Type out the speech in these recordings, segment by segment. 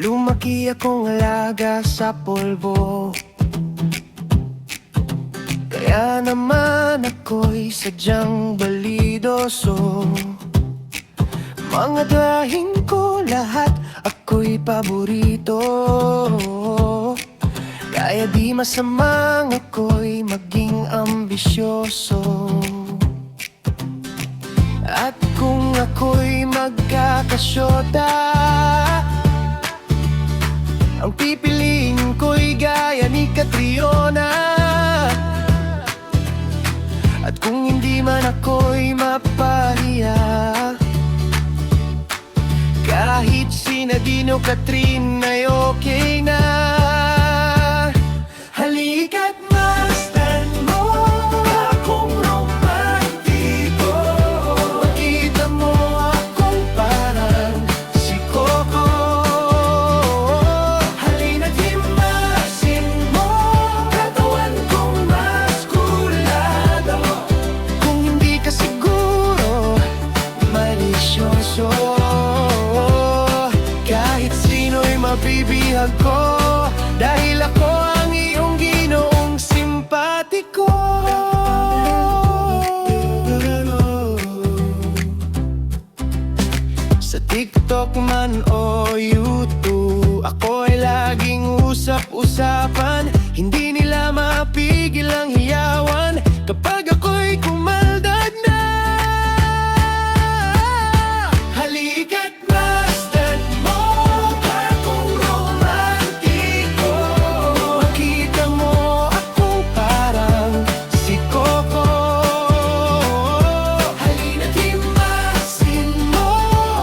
Lumaki akong alaga sa polvo, kaya naman ako'y sadyang balidoso. Mga dahing ko lahat ako'y paborito, kaya di masamang ako'y maging ambisyoso. At kung ako'y magkakasyota, ang pipiliin ko'y gaya ni Catriona. At kung hindi man ako'y mapahiya, kahit sina Dino, Catrin ay okay na. Halika't masdan mo akong romantiko, makita mo akong parang si Coco. Halina't himasin mo katawan kong maskulado, kung hindi ka siguro malisyoso. Kahit sino'y mabibihag ko, dahil ako ang iyong ginoong simpatiko. Sa TikTok man o YouTube, ako'y laging usap-usapan. Hindi nila mapigil ang hiyawan kapag ako'y kumaldad na. Halika't masdan mo akong romantiko, makita mo akong parang si Coco. Halina't himasin mo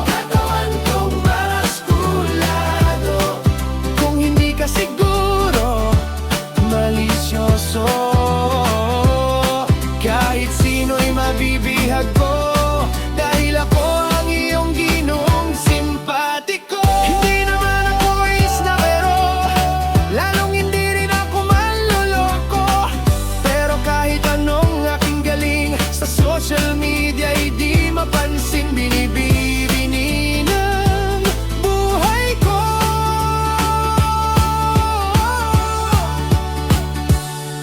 katawan kong maskulado, kung hindi ka siguro malisyoso. Kahit sino'y mabibihag ko, dahil ako ang iyong ginoong simpatiko. Hindi naman ako isnapero, lalong hindi rin ako manloloko. Pero kahit anong aking galing sa social media, di mapansin, binibini ng buhay ko.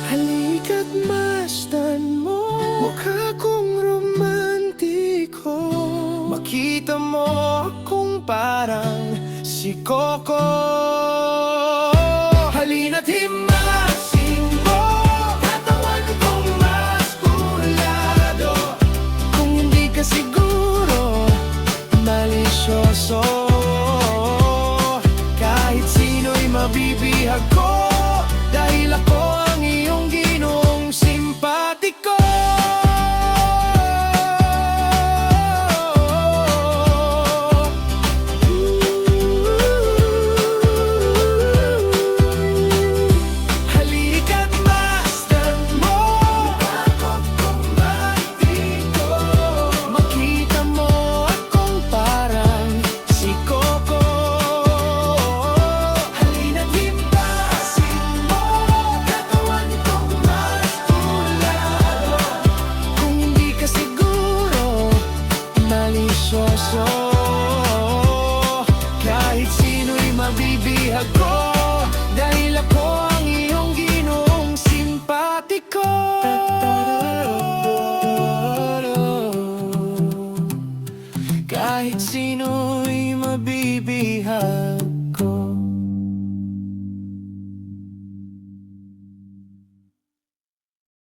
Halika't masdan mo mukha kong romantiko, makita mo akong parang si Coco. Halina't himasin mo katawan kong maskulado, kung hindi ka siguro malisyoso. Kahit sino'y mabibihag ko, dahil ako ang iyong ginoong simpatiko. Halika't masdan mo akong romantiko, makita mo akong parang si Coco. Halina't himasin mo katawan kong maskulado, kung hindi ka siguro malisyoso. Kahit sino'y mabibihag ko, dahil ako ang iyong ginoong simpatiko. Kahit sino'y mabibihag